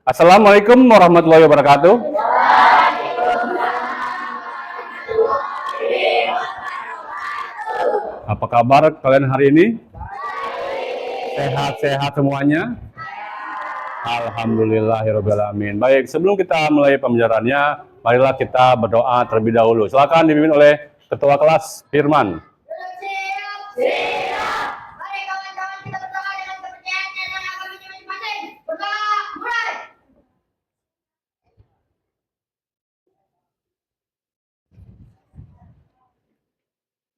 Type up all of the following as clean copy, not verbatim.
Assalamualaikum warahmatullahi wabarakatuh. Apa kabar kalian hari ini? Sehat-sehat semuanya? Alhamdulillahirabbil alamin. Baik, sebelum kita mulai pembelajarannya, marilah kita berdoa terlebih dahulu. Silakan dipimpin oleh Ketua Kelas Firman. Mari kawan-kawan kita berdoa dengan kepercayaan dan agamanya masing-masing. Berdoa mulai.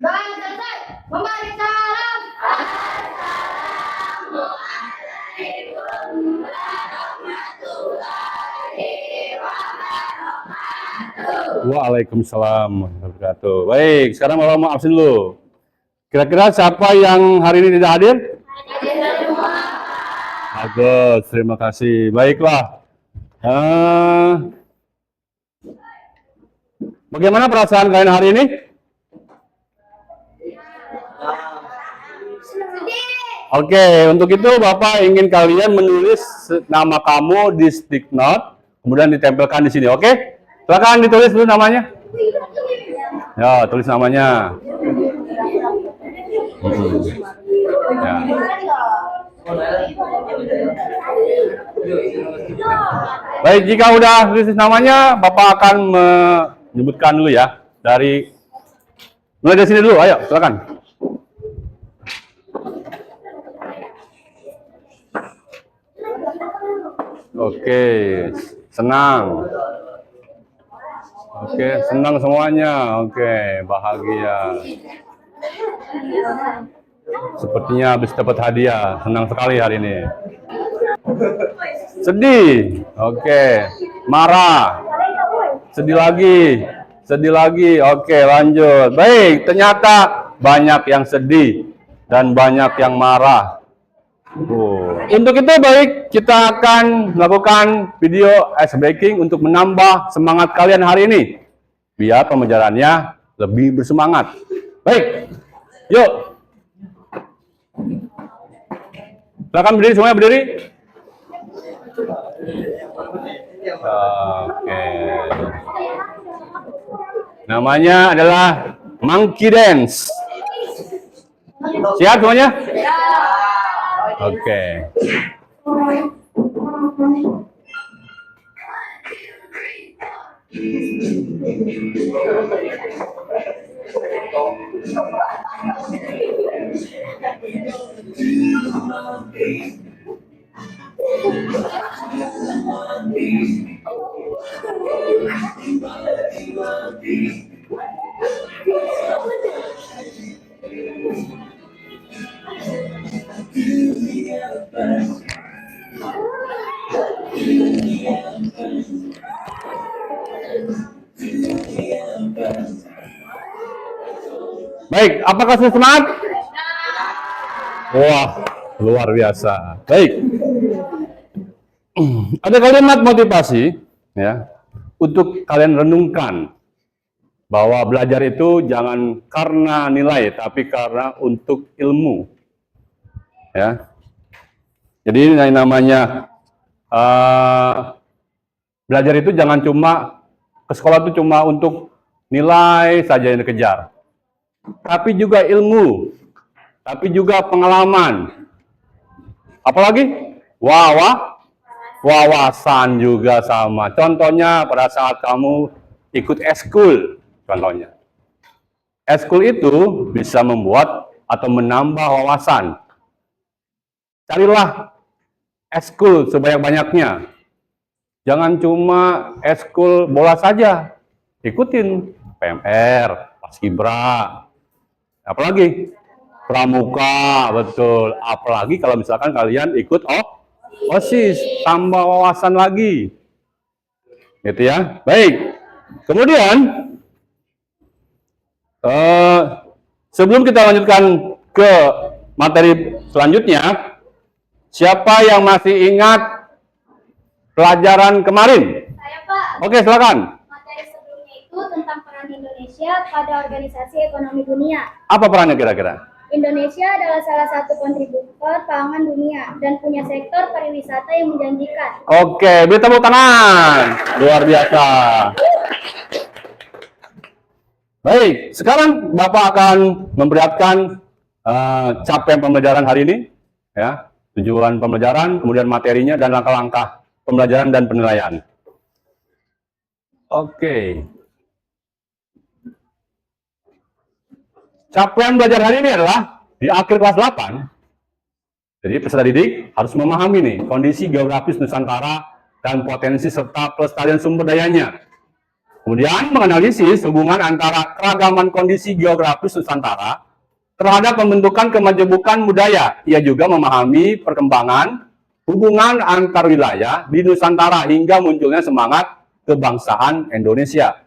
Dan selesai. Memberi salam. Assalamualaikum warahmatullahi wabarakatuh. Waalaikumsalam warahmatullahi wabarakatuh. Baik, sekarang mau absen dulu. Kira-kira siapa yang hari ini tidak hadir? Bagus, terima kasih. Baiklah. Bagaimana perasaan kalian hari ini? Oke, untuk itu Bapak ingin kalian menulis nama kamu di stick note, kemudian ditempelkan di sini. Oke? Silakan ditulis dulu namanya. Ya, tulis namanya. Ya. Baik, jika udah tulis namanya, Bapak akan menyebutkan dulu ya. Mulai dari sini dulu, ayo, silakan. Oke, senang. Oke, senang semuanya. Oke, bahagia. Sepertinya habis dapat hadiah. Senang sekali hari ini. Sedih. Oke. Marah. Sedih lagi. Sedih lagi. Oke, lanjut. Baik, ternyata banyak yang sedih dan banyak yang marah. Untuk itu baik, kita akan melakukan video ice breaking untuk menambah semangat kalian hari ini. Biar pembelajarannya lebih bersemangat. Baik, yuk. Silakan berdiri, semuanya berdiri. Oke. Namanya adalah Monkey Dance. Siap semuanya? Oke. Baik, apakah sudah semangat? Wah, luar biasa. Baik. Ada kalimat motivasi ya untuk kalian renungkan bahwa belajar itu jangan karena nilai tapi karena untuk ilmu. Ya. Jadi yang namanya belajar itu jangan cuma ke sekolah itu cuma untuk nilai saja yang dikejar. Tapi juga ilmu, tapi juga pengalaman. Apalagi? Wawasan juga sama. Contohnya pada saat kamu ikut eskul, contohnya. Eskul itu bisa membuat atau menambah wawasan. Carilah eskul sebanyak-banyaknya. Jangan cuma eskul bola saja. Ikutin PMR, Paskibra, apalagi pramuka, betul. Apalagi kalau misalkan kalian ikut OSIS, tambah wawasan lagi. Gitu ya. Baik. Kemudian sebelum kita lanjutkan ke materi selanjutnya, siapa yang masih ingat pelajaran kemarin? Saya, Pak. Oke, silakan. Materi sebelumnya itu tentang peran Indonesia pada Organisasi Ekonomi Dunia. Apa perannya kira-kira? Indonesia adalah salah satu kontributor pangan dunia dan punya sektor pariwisata yang menjanjikan. Oke, beri tepuk tangan. Luar biasa. Baik, sekarang Bapak akan memperlihatkan capaian pembelajaran hari ini, ya, tujuan pembelajaran, kemudian materinya dan langkah-langkah pembelajaran dan penilaian. Oke. Capaian belajar hari ini adalah di akhir kelas 8. Jadi peserta didik harus memahami nih kondisi geografis Nusantara dan potensi serta pelestarian sumber dayanya. Kemudian menganalisis hubungan antara keragaman kondisi geografis Nusantara terhadap pembentukan kemajemukan budaya. Ia juga memahami perkembangan hubungan antar wilayah di Nusantara hingga munculnya semangat kebangsaan Indonesia.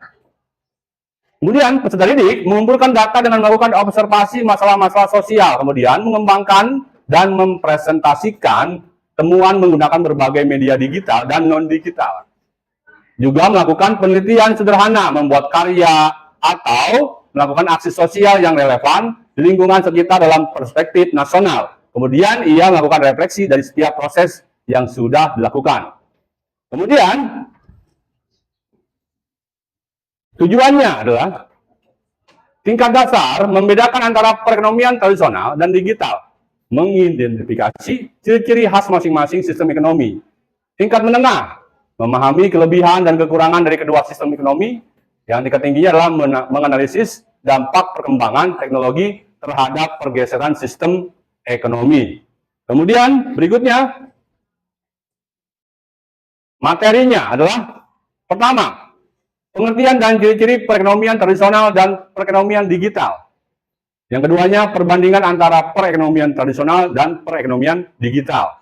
Kemudian peserta didik mengumpulkan data dengan melakukan observasi masalah-masalah sosial, kemudian mengembangkan dan mempresentasikan temuan menggunakan berbagai media digital dan non-digital. Juga melakukan penelitian sederhana, membuat karya, atau melakukan aksi sosial yang relevan di lingkungan sekitar dalam perspektif nasional. Kemudian ia melakukan refleksi dari setiap proses yang sudah dilakukan. Kemudian tujuannya adalah tingkat dasar membedakan antara perekonomian tradisional dan digital, mengidentifikasi ciri-ciri khas masing-masing sistem ekonomi. Tingkat menengah memahami kelebihan dan kekurangan dari kedua sistem ekonomi. Yang tingkat tingginya adalah menganalisis dampak perkembangan teknologi terhadap pergeseran sistem ekonomi. Kemudian berikutnya materinya adalah pertama, pengertian dan ciri-ciri perekonomian tradisional dan perekonomian digital. Yang keduanya, perbandingan antara perekonomian tradisional dan perekonomian digital.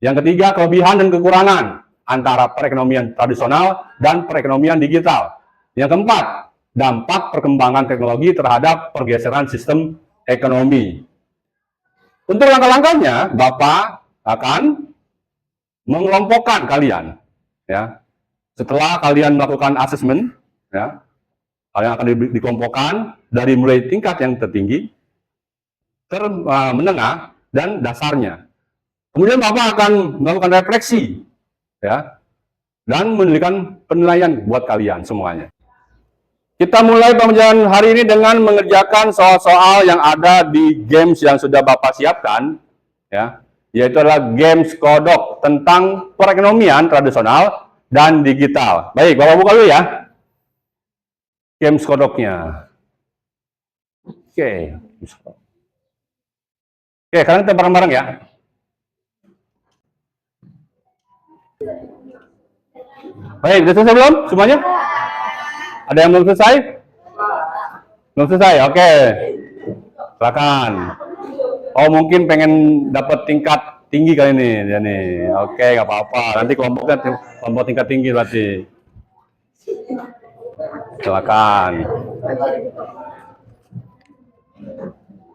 Yang ketiga, kelebihan dan kekurangan antara perekonomian tradisional dan perekonomian digital. Yang keempat, dampak perkembangan teknologi terhadap pergeseran sistem ekonomi. Untuk langkah-langkahnya, Bapak akan mengelompokkan kalian, ya. Setelah kalian melakukan asesmen, ya, kalian akan dikelompokkan dari mulai tingkat yang tertinggi, menengah, dan dasarnya. Kemudian Bapak akan melakukan refleksi, ya, dan memberikan penilaian buat kalian semuanya. Kita mulai pembelajaran hari ini dengan mengerjakan soal-soal yang ada di games yang sudah Bapak siapkan, ya, yaitu adalah games kodok tentang perekonomian tradisional dan digital. Baik, Bapak buka dulu ya games kodoknya. Oke, kalian kita bareng-bareng ya. Baik, sudah selesai belum semuanya? Ada yang belum selesai? Belum selesai, oke. Silakan. Oh, mungkin pengen dapat tingkat tinggi kali ini, ya nih. Oke, nggak apa-apa. Nanti kelompoknya kelompok tingkat tinggi berarti. Silakan.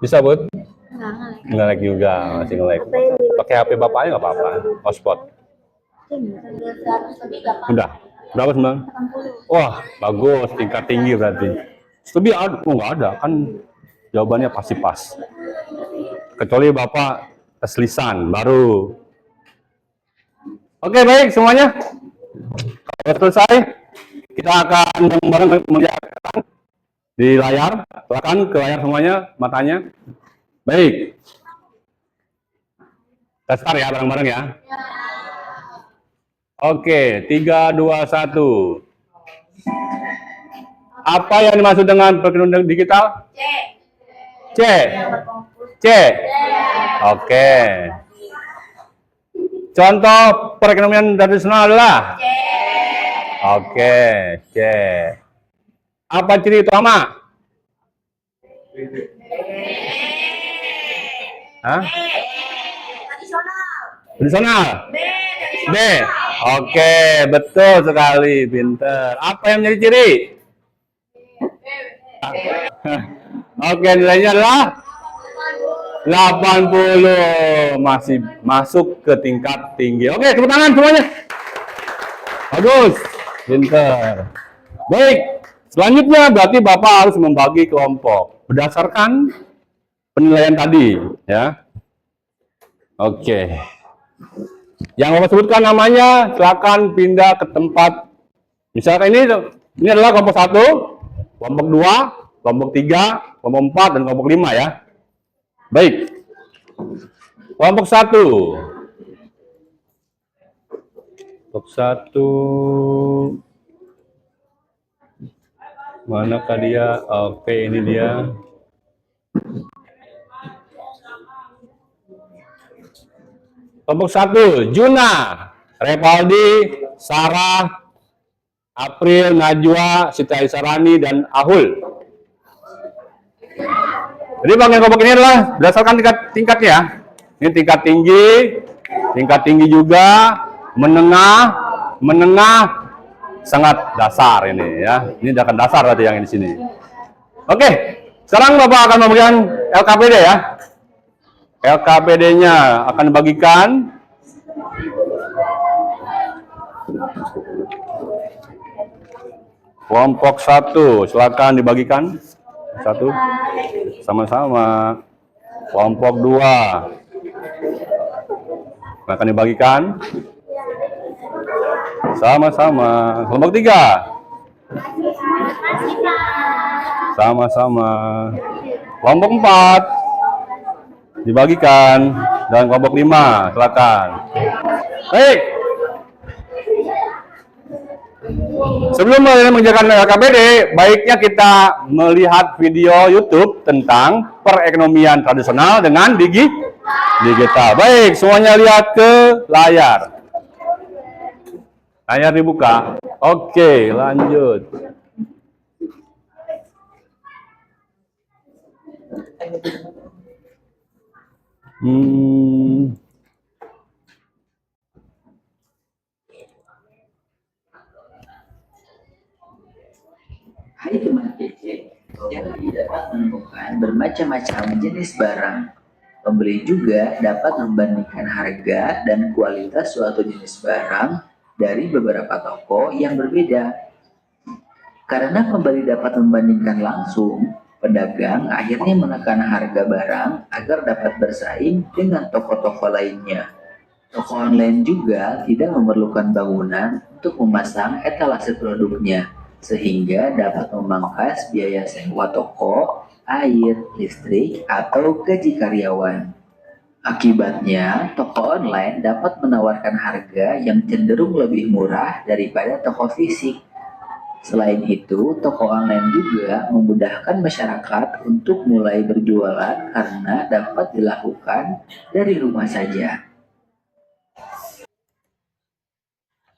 Bisa, Bud? Nge-lag juga, masih nge-lag. Pakai HP bapaknya nggak apa-apa. Hotspot. Udah. Berapa sebenarnya? Wah, bagus, tingkat tinggi berarti. Tapi nggak ada, kan jawabannya pasti pas. Kecuali Bapak tes lisan, baru. Oke, baik semuanya. Kalau selesai, kita akan bareng-bareng mengerjakan di layar. Silakan ke layar semuanya, matanya. Baik. Kita start ya, bareng-bareng ya. Oke, 3, 2, 1. Apa yang dimaksud dengan perekonomian digital? C. C. Oke. Contoh perekonomian tradisional adalah? Oke, C. Apa ciri utama? Hah? Tradisional. B. Oke, betul sekali, pinter. Apa yang menjadi ciri? Oke, nilainya adalah 80. Masih masuk ke tingkat tinggi. Oke, tepuk tangan semuanya. Bagus, pinter. Baik, selanjutnya berarti Bapak harus membagi kelompok berdasarkan penilaian tadi, ya. Oke. Yang Bapak sebutkan namanya, silakan pindah ke tempat. Misalkan ini adalah kelompok 1, kelompok 2, kelompok 3, kelompok 4, dan kelompok 5 ya. Baik. Kelompok 1. Kelompok 1. Manakah dia? Oke, ini dia. Kelompok 1, Juna, Revaldi, Sarah, April, Najwa, Siti Aisyarani, dan Ahul. Jadi bagian kelompok ini adalah berdasarkan tingkatnya ya. Ini tingkat tinggi juga, menengah, sangat dasar ini ya. Ini akan dasar berarti yang di sini. Oke, sekarang Bapak akan memberikan LKPD ya. LKPD-nya akan dibagikan. Kelompok 1, silakan dibagikan. 1. Sama-sama. Kelompok 2. Silakan dibagikan. Sama-sama. Kelompok 3. Sama-sama. Kelompok 4. Dibagikan. Dan kelompok 5, silakan. Baik. Sebelum mengerjakan LKPD, baiknya kita melihat video YouTube tentang perekonomian tradisional dengan digital. Baik, semuanya lihat ke layar. Layar dibuka. Oke, lanjut. Hai teman kece, jadi dapat menemukan bermacam-macam jenis barang. Pembeli juga dapat membandingkan harga dan kualitas suatu jenis barang dari beberapa toko yang berbeda. Karena pembeli dapat membandingkan langsung, pedagang akhirnya menekan harga barang agar dapat bersaing dengan toko-toko lainnya. Toko online juga tidak memerlukan bangunan untuk memasang etalase produknya, sehingga dapat memangkas biaya sewa toko, air, listrik, atau gaji karyawan. Akibatnya, toko online dapat menawarkan harga yang cenderung lebih murah daripada toko fisik. Selain itu, toko online juga memudahkan masyarakat untuk mulai berjualan karena dapat dilakukan dari rumah saja.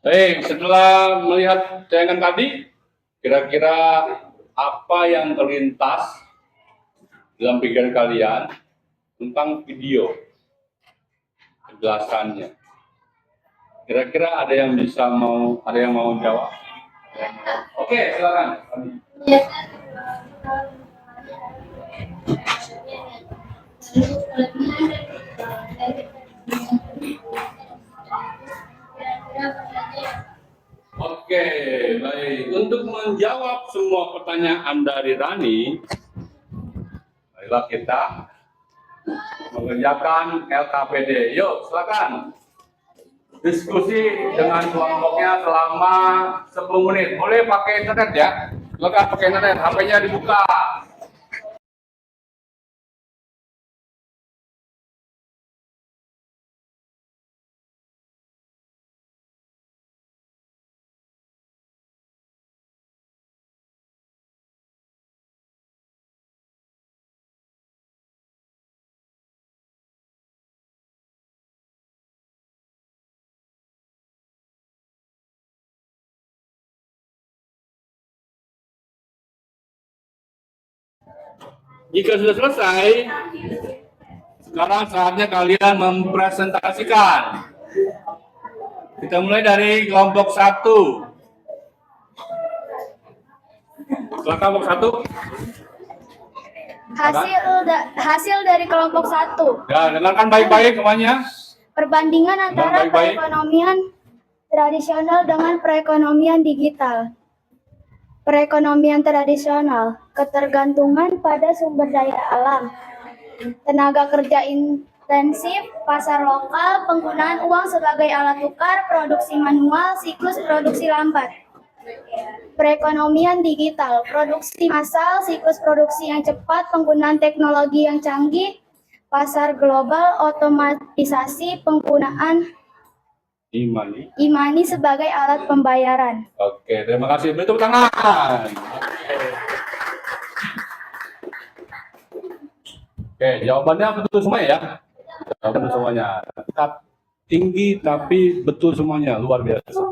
Baik, setelah melihat tayangan tadi, kira-kira apa yang terlintas dalam pikiran kalian tentang video penjelasannya? Kira-kira ada yang mau jawab? Oke, silakan. Oke, baik. Untuk menjawab semua pertanyaan dari Rani, marilah kita mengerjakan LKPD. Yuk, silakan. Diskusi dengan kelompoknya selama 10 menit. Boleh pakai internet ya. Silakan pakai internet, HP-nya dibuka. Jika sudah selesai, sekarang saatnya kalian mempresentasikan. Kita mulai dari kelompok 1. Silakan kelompok 1. Hasil dari kelompok 1. Ya, dengarkan baik-baik semuanya. Perbandingan antara Baik-baik. perekonomian tradisional dengan perekonomian digital. Perekonomian tradisional, ketergantungan pada sumber daya alam. tenaga kerja intensif, pasar lokal, penggunaan uang sebagai alat tukar, produksi manual, siklus produksi lambat. Perekonomian digital, produksi massal, siklus produksi yang cepat, penggunaan teknologi yang canggih, pasar global, otomatisasi, penggunaan e-money sebagai alat pembayaran. Oke, terima kasih. Beri tepuk tangan. Oke, jawabannya betul semua ya. Betul semuanya. Tinggi tapi betul semuanya, luar biasa.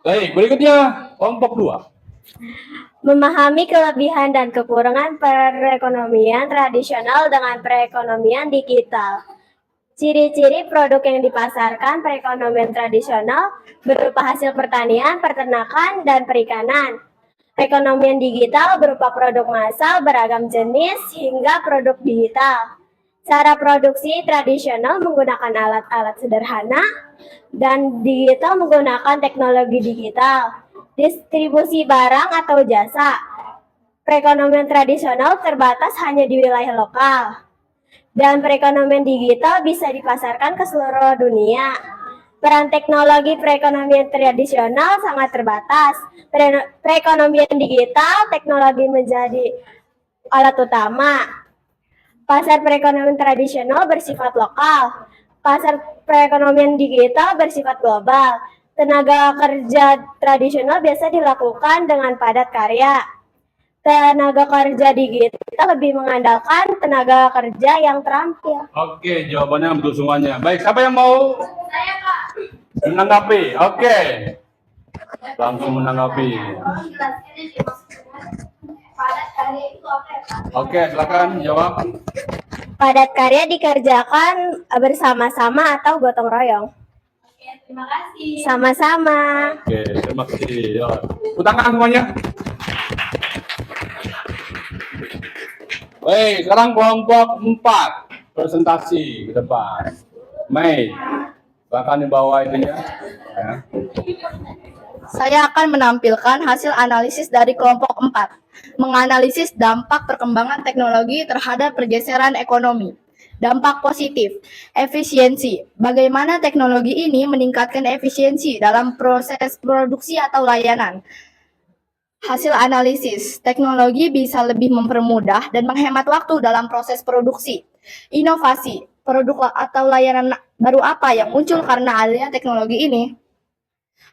Baik, berikutnya kelompok 2. Memahami kelebihan dan kekurangan perekonomian tradisional dengan perekonomian digital. Ciri-ciri produk yang dipasarkan perekonomian tradisional berupa hasil pertanian, peternakan, dan perikanan. Perekonomian digital berupa produk massal beragam jenis hingga produk digital. Cara produksi tradisional menggunakan alat-alat sederhana dan digital menggunakan teknologi digital. Distribusi barang atau jasa. Perekonomian tradisional terbatas hanya di wilayah lokal. Dan perekonomian digital bisa dipasarkan ke seluruh dunia. Peran teknologi perekonomian tradisional sangat terbatas. Perekonomian digital, teknologi menjadi alat utama. Pasar perekonomian tradisional bersifat lokal. Pasar perekonomian digital bersifat global. Tenaga kerja tradisional biasa dilakukan dengan padat karya. Tenaga kerja digital lebih mengandalkan tenaga kerja yang terampil. Oke, jawabannya betul semuanya. Baik, siapa yang mau Saya, Pak. menanggapi? Oke. Langsung menanggapi. Tolong jelaskan ini maksudnya. Padat karya itu apa ya, Pak? Oke, silakan jawab. Padat karya dikerjakan bersama-sama atau gotong royong. Oke, terima kasih. Sama-sama. Oke, terima kasih. Ya. Tepuk tangan semuanya. Baik, sekarang kelompok 4 presentasi ke depan. Mei, silakan dibawa itunya. Ya. Saya akan menampilkan hasil analisis dari kelompok 4, menganalisis dampak perkembangan teknologi terhadap pergeseran ekonomi. Dampak positif, efisiensi. Bagaimana teknologi ini meningkatkan efisiensi dalam proses produksi atau layanan. Hasil analisis, teknologi bisa lebih mempermudah dan menghemat waktu dalam proses produksi. Inovasi, produk atau layanan baru apa yang muncul karena adanya teknologi ini?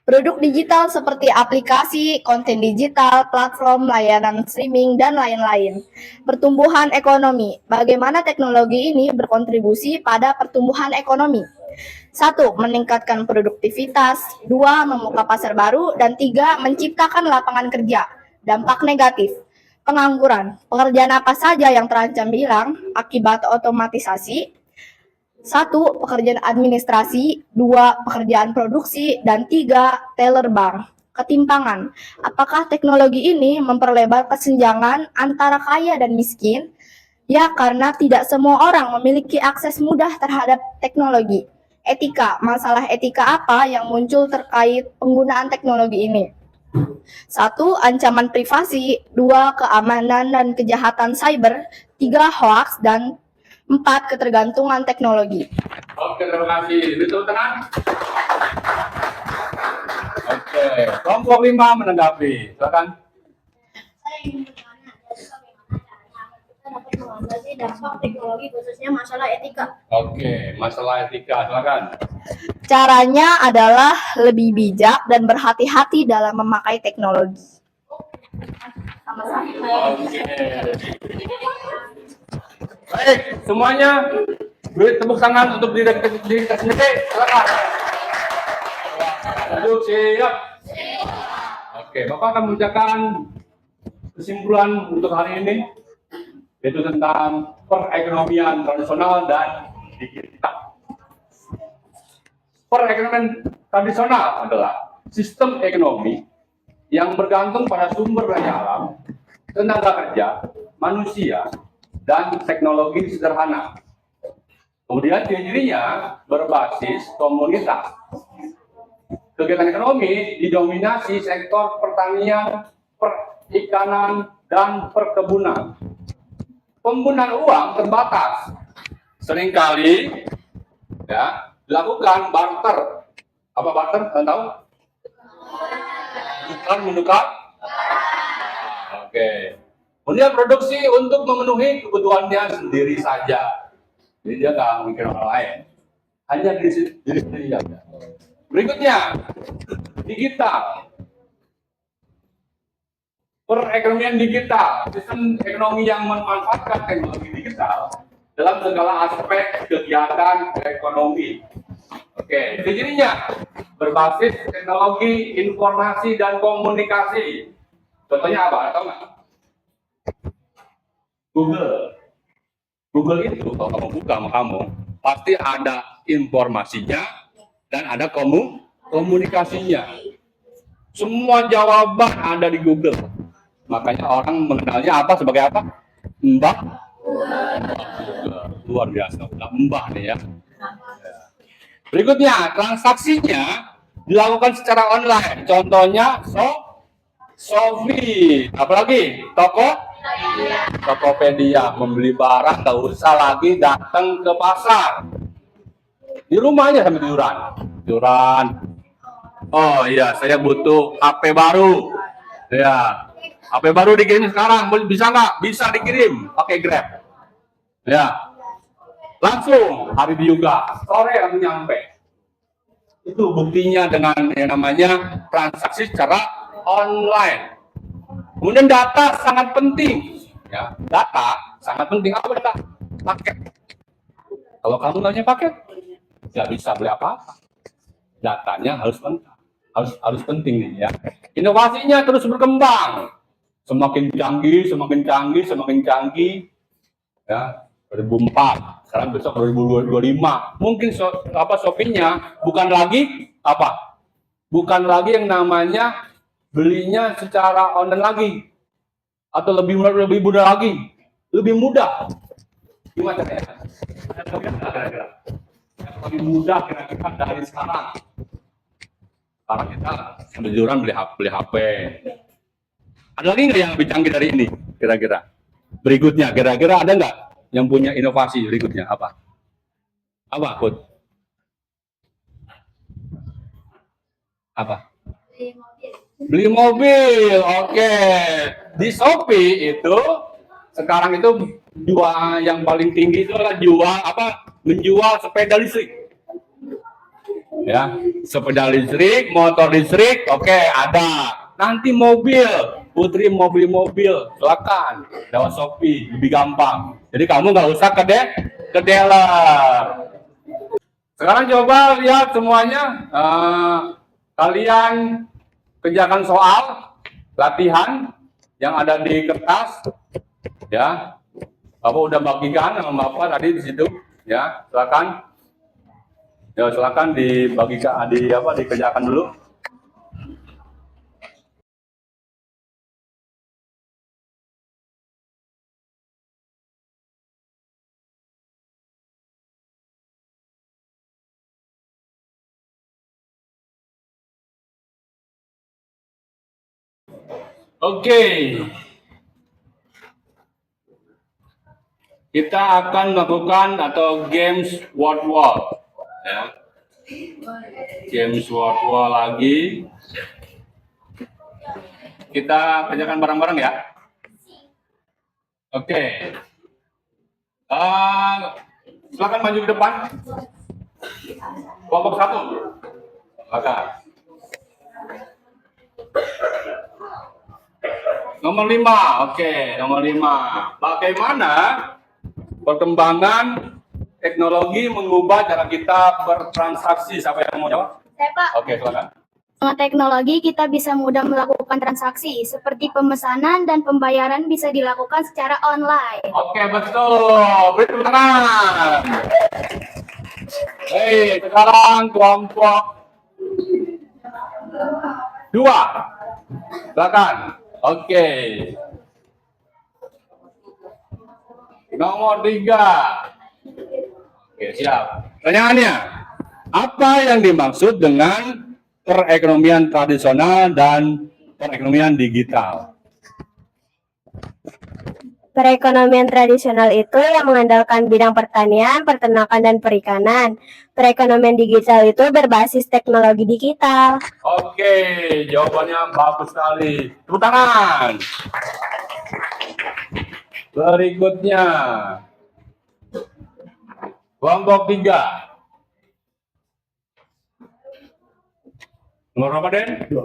Produk digital seperti aplikasi, konten digital, platform, layanan streaming, dan lain-lain. Pertumbuhan ekonomi, bagaimana teknologi ini berkontribusi pada pertumbuhan ekonomi. 1. Meningkatkan produktivitas. 2. Membuka pasar baru. Dan 3. Menciptakan lapangan kerja. Dampak negatif. Pengangguran. Pekerjaan apa saja yang terancam hilang akibat otomatisasi? 1. Pekerjaan administrasi. 2. Pekerjaan produksi. Dan 3. Teller bank. Ketimpangan. Apakah teknologi ini memperlebar kesenjangan antara kaya dan miskin? Ya, karena tidak semua orang memiliki akses mudah terhadap teknologi. Etika, masalah etika apa yang muncul terkait penggunaan teknologi ini? 1. Ancaman privasi. 2. Keamanan dan kejahatan cyber. 3. Hoax. Dan 4. Ketergantungan teknologi. Oke, terima kasih. Betul tenang. Oke, kelompok 5 menanggapi. Silakan. Saya ingin bertanya, jadi bagaimana caranya kita dapat mengatasi dampak teknologi khususnya masalah etika? Oke, masalah etika. Silakan. Caranya adalah lebih bijak dan berhati-hati dalam memakai teknologi. Oke. Baik, semuanya beri tepuk tangan untuk diri kita sendiri. Silakan. Duduk, siap. Oke, Bapak akan membacakan kesimpulan untuk hari ini, yaitu tentang perekonomian tradisional dan digital. Perekonomian tradisional adalah sistem ekonomi yang bergantung pada sumber daya alam, tenaga kerja, manusia, dan teknologi sederhana. Kemudian ciri-cirinya berbasis komunitas. Kegiatan ekonomi didominasi sektor pertanian, perikanan, dan perkebunan. penggunaan uang terbatas. Seringkali ya dilakukan barter. Apa barter? Kalian tahu? Bukan menukar. Oke. Kemudian produksi untuk memenuhi kebutuhannya sendiri saja. Jadi dia nggak mikir orang lain. Hanya diri sendiri saja. Berikutnya, digital. Perekonomian digital, sistem ekonomi yang memanfaatkan teknologi digital dalam segala aspek kegiatan ekonomi. Oke, cirinya berbasis teknologi informasi dan komunikasi. Contohnya apa? Tahu nggak? Google. Google itu kalau kamu buka sama kamu pasti ada informasinya dan ada komunikasinya. Semua jawaban ada di Google. Makanya orang mengenalnya apa sebagai apa? Mbah. Luar biasa. Mbah nih ya. Berikutnya, transaksinya dilakukan secara online. Contohnya Shopee. Apalagi? Tokopedia. Membeli barang nggak usah lagi datang ke pasar. Di rumah aja sambil tiduran. Oh iya, saya butuh HP baru. Ya. HP baru dikirim sekarang, bisa nggak? Bisa dikirim, pakai Grab. Ya, langsung hari juga, sore langsung nyampe. Itu buktinya dengan yang namanya transaksi secara online. Kemudian data sangat penting. Ya, data sangat penting. Apa data? Paket. Kalau kamu nggak punya paket, nggak bisa beli apa-apa. Datanya harus penting nih ya. Inovasinya terus berkembang. Semakin canggih, ya 2004, sekarang besok 2025. Mungkin Shopee-nya bukan lagi yang namanya belinya secara online lagi, atau lebih mudah lagi, lebih mudah. Gimana ya? Kira-kira lebih mudah kira-kira dari sekarang. Sekarang kita kebetulan beli HP. Ada lagi nggak yang lebih canggih dari ini? Kira-kira. Berikutnya, kira-kira ada nggak yang punya inovasi berikutnya? Apa? Put? Apa? Beli mobil. Oke. Di Shopee itu sekarang itu yang paling tinggi itu adalah menjual sepeda listrik. Ya, sepeda listrik, motor listrik, oke, ada. Nanti mobil, Putri mau beli mobil, silakan lewat Shopee, lebih gampang. Jadi kamu nggak usah ke dealer. Sekarang coba lihat semuanya, kalian kerjakan soal latihan yang ada di kertas, ya. Bapak udah bagikan sama Bapak tadi di situ, ya. Silakan, ya silakan dikerjakan dulu. Oke. Kita akan melakukan games word wall, ya. Games word wall lagi. Kita kerjakan bareng-bareng ya. Oke. Silakan maju ke depan. Kelompok 1. Silakan. Nomor 5, oke, nomor 5. Bagaimana perkembangan teknologi mengubah cara kita bertransaksi? Siapa yang mau jawab? Saya, Pak. Oke, silakan. Dengan teknologi kita bisa mudah melakukan transaksi seperti pemesanan dan pembayaran bisa dilakukan secara online. Oke, betul. Beri tepuk tangan. Hei, sekarang kelompok 2. Silakan. Oke. Nomor 3. Oke, siap. Pertanyaannya, apa yang dimaksud dengan perekonomian tradisional dan perekonomian digital? Perekonomian tradisional itu yang mengandalkan bidang pertanian, peternakan, dan perikanan. Perekonomian digital itu berbasis teknologi digital. Oke, jawabannya bagus sekali. Tepuk tangan. Berikutnya, kelompok 3. Nomor berapa, Den? 2.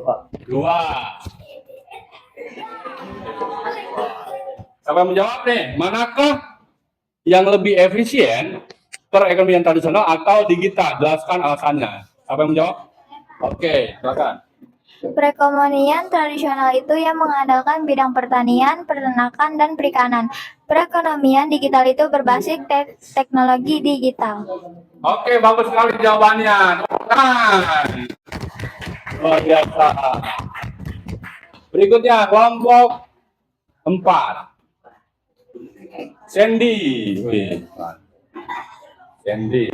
Siapa yang menjawab nih? Manakah yang lebih efisien, perekonomian tradisional atau digital? Jelaskan alasannya. Siapa yang menjawab? Oke, silakan. Perekonomian tradisional itu yang mengandalkan bidang pertanian, peternakan, dan perikanan. Perekonomian digital itu berbasis teknologi digital. Oke, bagus sekali jawabannya. Tepuk tangan. Luar biasa. Berikutnya, kelompok 4. Sandy. Wih. Sandy.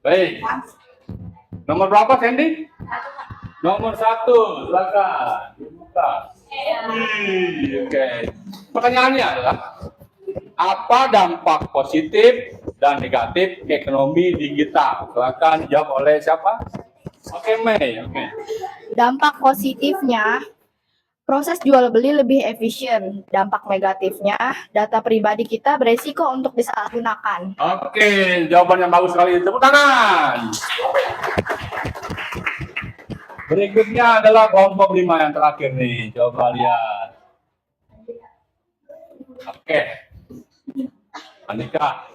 Baik. Nomor berapa, Sandy? Nomor 1. Silakan. Dibuka. Oke. Pertanyaannya adalah, apa dampak positif dan negatif ekonomi digital? Silakan dijawab oleh siapa? Oke, Mei. Oke. Dampak positifnya, proses jual beli lebih efisien. Dampak negatifnya, data pribadi kita beresiko untuk disalahgunakan. Oke, jawabannya bagus sekali. Tepuk tangan. Berikutnya adalah kelompok 5 yang terakhir nih. Coba lihat. Oke. Anika.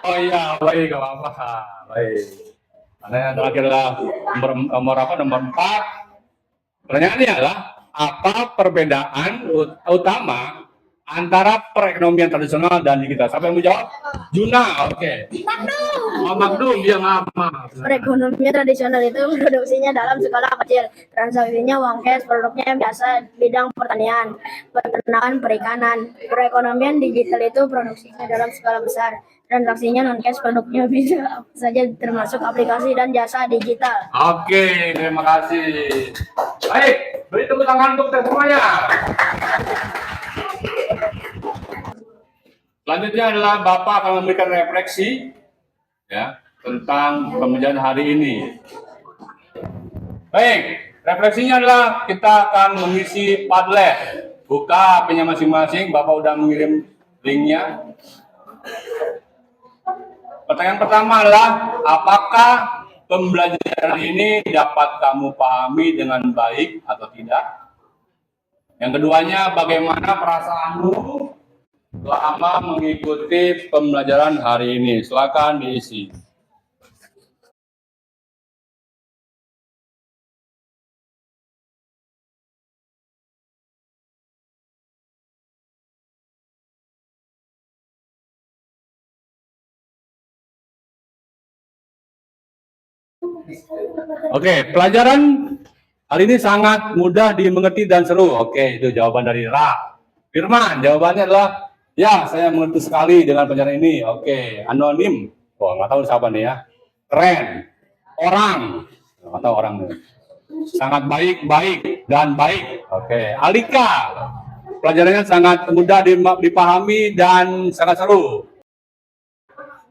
Oh iya, baik, gak apa-apa. Baik. Karena yang terakhir adalah nomor 4. Pertanyaannya adalah, apa perbedaan utama antara perekonomian tradisional dan digital? Siapa yang mau jawab? Juna, oke. Magdum, dia maaf. Perekonomian tradisional itu produksinya dalam skala kecil, transaksinya uang cash, produknya biasa bidang pertanian, peternakan, perikanan. Perekonomian digital itu produksinya dalam skala besar, transaksinya non cash, produknya bisa apa saja termasuk aplikasi dan jasa digital. Oke, terima kasih. Baik, beri tepuk tangan untuk kita semuanya. Selanjutnya adalah Bapak akan memberikan refleksi ya tentang pembelajaran hari ini. Baik, refleksinya adalah kita akan mengisi Padlet. Buka HP-nya masing-masing, Bapak udah mengirim linknya. Pertanyaan pertama adalah, apakah pembelajaran ini dapat kamu pahami dengan baik atau tidak? Yang keduanya, bagaimana perasaanmu selama mengikuti pembelajaran hari ini? Silakan diisi. Oke, pelajaran hari ini sangat mudah dimengerti dan seru. Oke, itu jawaban dari Ra. Firman, jawabannya adalah, ya, saya mengerti sekali dengan pelajaran ini. Oke, anonim. Oh, nggak tahu siapa nih ya. Keren. Orang. Nggak tahu orang nih. Sangat baik, dan baik. Oke, Alika. Pelajarannya sangat mudah dipahami dan sangat seru.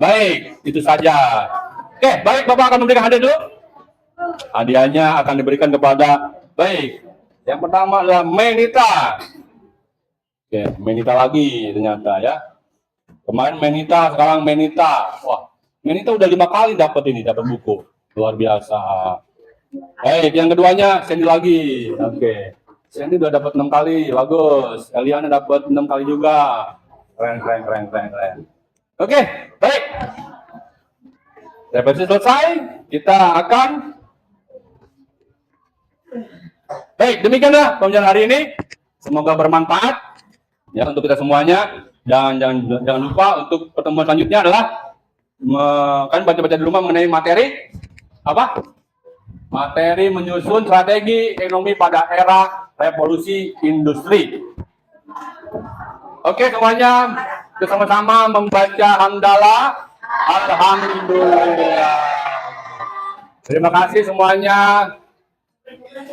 Baik, itu saja. Oke, baik, Bapak akan memberikan hadiah dulu. Hadiahnya akan diberikan kepada, baik, yang pertama adalah Menita. Oke, Menita lagi ternyata ya. Kemarin Menita, sekarang Menita. Wah, Menita udah 5 kali dapat buku. Luar biasa. Baik, yang keduanya Sandy lagi. Oke, Sandy udah dapat 6 kali, bagus. Eliana dapat 6 kali juga. Keren. Oke, baik. Refleksi selesai, kita akan baik, demikianlah pembelajaran hari ini. Semoga bermanfaat ya untuk kita semuanya. Dan jangan lupa untuk pertemuan selanjutnya adalah kan baca-baca di rumah mengenai materi apa? Materi menyusun strategi ekonomi pada era revolusi industri. Oke, semuanya bersama-sama membaca hamdalah. Alhamdulillah. Terima kasih semuanya.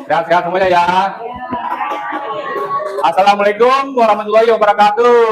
Sehat-sehat semuanya ya. Assalamualaikum warahmatullahi wabarakatuh.